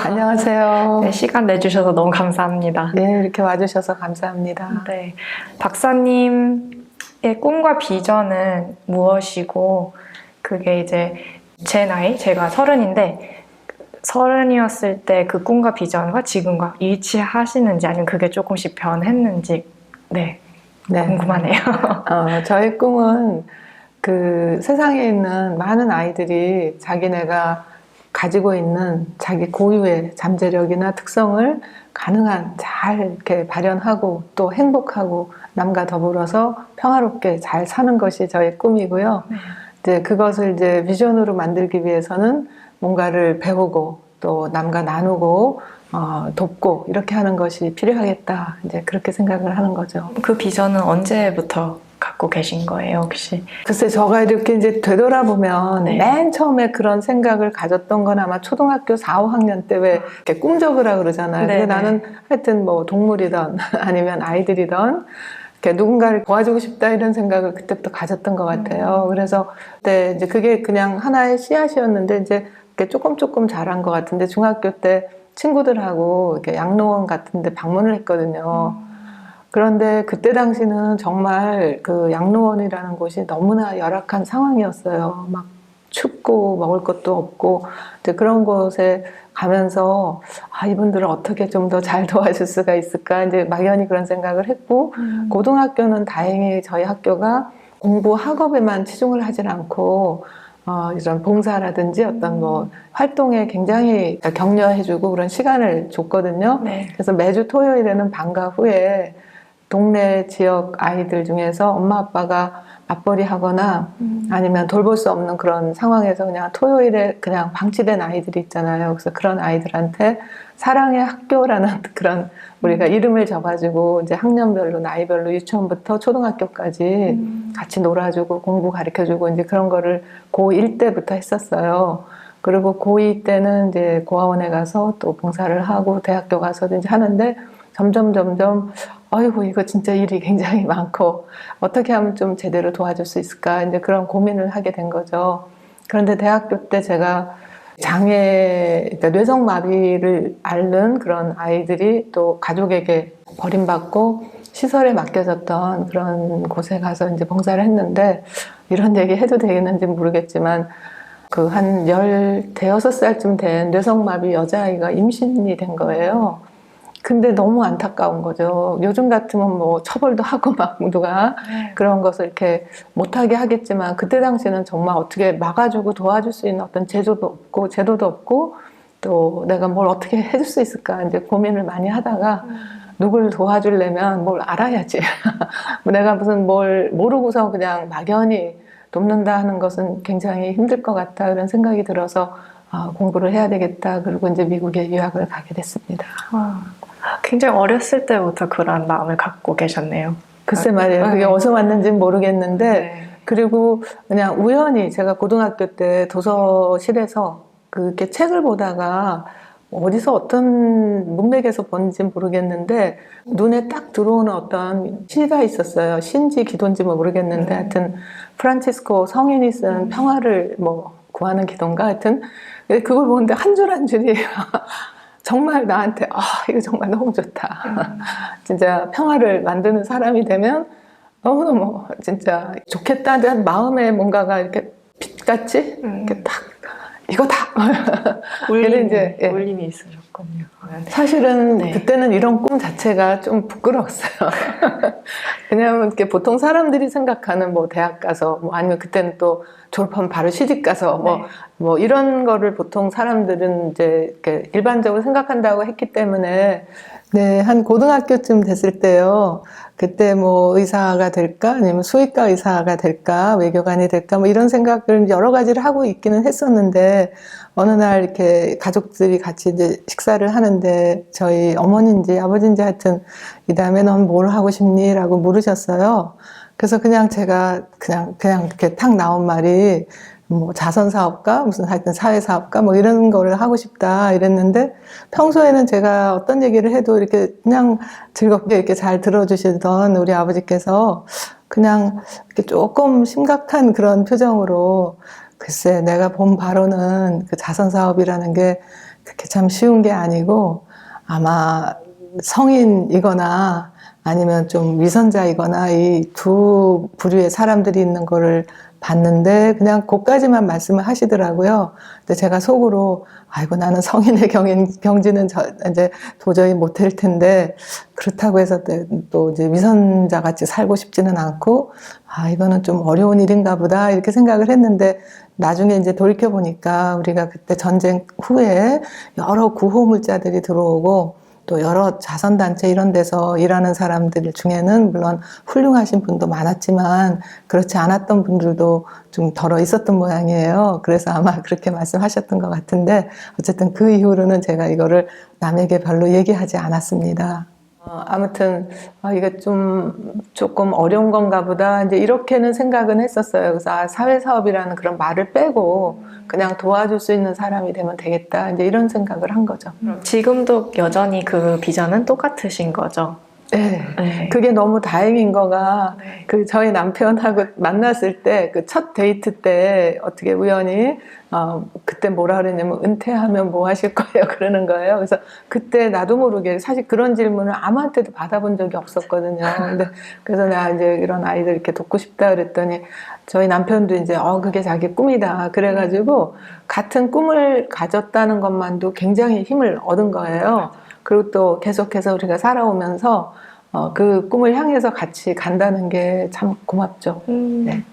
안녕하세요. 네, 시간 내주셔서 너무 감사합니다. 네, 이렇게 와주셔서 감사합니다. 네, 박사님의 꿈과 비전은 무엇이고, 그게 이제 제 나이, 제가 30인데, 30이었을 때 그 꿈과 비전과 지금과 일치하시는지 아니면 그게 조금씩 변했는지, 네, 궁금하네요. 저희 꿈은 그 세상에 있는 많은 아이들이 자기네가 가지고 있는 자기 고유의 잠재력이나 특성을 가능한 잘 이렇게 발현하고 또 행복하고 남과 더불어서 평화롭게 잘 사는 것이 저희 꿈이고요. 이제 그것을 이제 비전으로 만들기 위해서는 뭔가를 배우고 또 남과 나누고 돕고 이렇게 하는 것이 필요하겠다. 이제 그렇게 생각을 하는 거죠. 그 비전은 언제부터 갖고 계신 거예요, 혹시? 글쎄, 제가 이렇게 이제 되돌아보면 네. 맨 처음에 그런 생각을 가졌던 건 아마 초등학교 4, 5학년 때 왜 이렇게 꿈 적으라 그러잖아요. 네, 근데 나는 하여튼 뭐 동물이든 아니면 아이들이든 이렇게 누군가를 도와주고 싶다 이런 생각을 그때부터 가졌던 것 같아요. 그래서 그때 이제 그게 그냥 하나의 씨앗이었는데 이제 이렇게 조금 자란 것 같은데 중학교 때 친구들하고 이렇게 양로원 같은 데 방문을 했거든요. 그런데 그때 당시는 정말 그 양로원이라는 곳이 너무나 열악한 상황이었어요. 막 춥고 먹을 것도 없고 이제 그런 곳에 가면서 이분들을 어떻게 좀 더 잘 도와줄 수가 있을까 이제 막연히 그런 생각을 했고 고등학교는 다행히 저희 학교가 공부 학업에만 치중을 하질 않고 이런 봉사라든지 어떤 뭐 활동에 굉장히 격려해주고 그런 시간을 줬거든요. 네. 그래서 매주 토요일에는 방과 후에 동네 지역 아이들 중에서 엄마 아빠가 맞벌이 하거나 아니면 돌볼 수 없는 그런 상황에서 그냥 토요일에 그냥 방치된 아이들이 있잖아요. 그래서 그런 아이들한테 사랑의 학교라는 그런 우리가 이름을 적어가지고 이제 학년별로 나이별로 유치원부터 초등학교까지 같이 놀아주고 공부 가르쳐주고 이제 그런 거를 고1 때부터 했었어요. 그리고 고2 때는 이제 고아원에 가서 또 봉사를 하고 대학교 가서도 이제 하는데 점점 아이고 이거 진짜 일이 굉장히 많고 어떻게 하면 좀 제대로 도와줄 수 있을까 이제 그런 고민을 하게 된 거죠. 그런데 대학교 때 제가 장애, 그러니까 뇌성마비를 앓는 그런 아이들이 또 가족에게 버림받고 시설에 맡겨졌던 그런 곳에 가서 이제 봉사를 했는데 이런 얘기 해도 되겠는지 모르겠지만 그 한 16살쯤 된 뇌성마비 여자아이가 임신이 된 거예요. 근데 너무 안타까운 거죠. 요즘 같으면 뭐 처벌도 하고 막 누가 그런 것을 이렇게 못하게 하겠지만 그때 당시에는 정말 어떻게 막아주고 도와줄 수 있는 어떤 제도도 없고 또 내가 뭘 어떻게 해줄 수 있을까 이제 고민을 많이 하다가 누굴 도와주려면 뭘 알아야지. 내가 무슨 뭘 모르고서 그냥 막연히 돕는다 하는 것은 굉장히 힘들 것 같다 이런 생각이 들어서 공부를 해야 되겠다. 그리고 이제 미국에 유학을 가게 됐습니다. 굉장히 어렸을 때부터 그런 마음을 갖고 계셨네요. 글쎄 말이에요. 그게 어디서 왔는지는 모르겠는데 네. 그리고 그냥 우연히 제가 고등학교 때 도서실에서 그렇게 책을 보다가 어디서 어떤 문맥에서 본지 모르겠는데 눈에 딱 들어오는 어떤 시가 있었어요. 시인지 기도인지 뭐 모르겠는데 하여튼 프란치스코 성인이 쓴 평화를 뭐 구하는 기도인가 하여튼 그걸 보는데 한 줄 한 줄이 정말 나한테 이거 정말 너무 좋다. 진짜 평화를 만드는 사람이 되면 너무너무 진짜 좋겠다. 마음에 뭔가가 이렇게 빛같이 이렇게 딱 이거다. 울림이 있으셨군요. 사실은 네. 그때는 이런 꿈 자체가 좀 부끄러웠어요. 왜냐하면 이렇게 보통 사람들이 생각하는 뭐 대학 가서 뭐 아니면 그때는 또 졸업하면 바로 시집 가서 뭐 이런 거를 보통 사람들은 이제 이렇게 일반적으로 생각한다고 했기 때문에 한 고등학교쯤 됐을 때요. 그때 뭐 의사가 될까 아니면 수의과 의사가 될까 외교관이 될까 뭐 이런 생각을 여러 가지를 하고 있기는 했었는데 어느 날 이렇게 가족들이 같이 이제 식사를 하는데 저희 어머니인지 아버지인지 하여튼 이 다음에 넌 뭘 하고 싶니? 라고 물으셨어요. 그래서 그냥 제가 그냥 이렇게 탁 나온 말이 뭐 자선사업가 무슨 하여튼 사회사업가 뭐 이런 거를 하고 싶다 이랬는데 평소에는 제가 어떤 얘기를 해도 이렇게 그냥 즐겁게 이렇게 잘 들어주시던 우리 아버지께서 그냥 이렇게 조금 심각한 그런 표정으로 글쎄 내가 본 바로는 그 자선사업이라는 게 그게 참 쉬운 게 아니고 아마 성인이거나 아니면 좀 위선자이거나 이 두 부류의 사람들이 있는 거를 봤는데 그냥 그까지만 말씀을 하시더라고요. 근데 제가 속으로 아이고 나는 성인의 경지는 이제 도저히 못할 텐데 그렇다고 해서 또 이제 위선자 같이 살고 싶지는 않고 아 이거는 좀 어려운 일인가 보다 이렇게 생각을 했는데 나중에 이제 돌이켜 보니까 우리가 그때 전쟁 후에 여러 구호물자들이 들어오고 또 여러 자선단체 이런 데서 일하는 사람들 중에는 물론 훌륭하신 분도 많았지만 그렇지 않았던 분들도 좀 덜어 있었던 모양이에요. 그래서 아마 그렇게 말씀하셨던 것 같은데 어쨌든 그 이후로는 제가 이거를 남에게 별로 얘기하지 않았습니다. 아무튼 이게 조금 어려운 건가 보다 이제 이렇게는 생각은 했었어요. 그래서 사회사업이라는 그런 말을 빼고 그냥 도와줄 수 있는 사람이 되면 되겠다 이제 이런 생각을 한 거죠. 지금도 여전히 그 비전은 똑같으신 거죠? 네. 네. 그게 너무 다행인 거가 그 저희 남편하고 만났을 때 그 첫 데이트 때 어떻게 우연히 그때 뭐라 그랬냐면 은퇴하면 뭐 하실 거예요 그러는 거예요. 그래서 그때 나도 모르게 사실 그런 질문을 아무한테도 받아본 적이 없었거든요. 근데 그래서 나 이제 이런 아이들 이렇게 돕고 싶다 그랬더니 저희 남편도 이제 그게 자기 꿈이다 그래가지고 같은 꿈을 가졌다는 것만도 굉장히 힘을 얻은 거예요. 그리고 또 계속해서 우리가 살아오면서 그 꿈을 향해서 같이 간다는 게 참 고맙죠. 음. 네.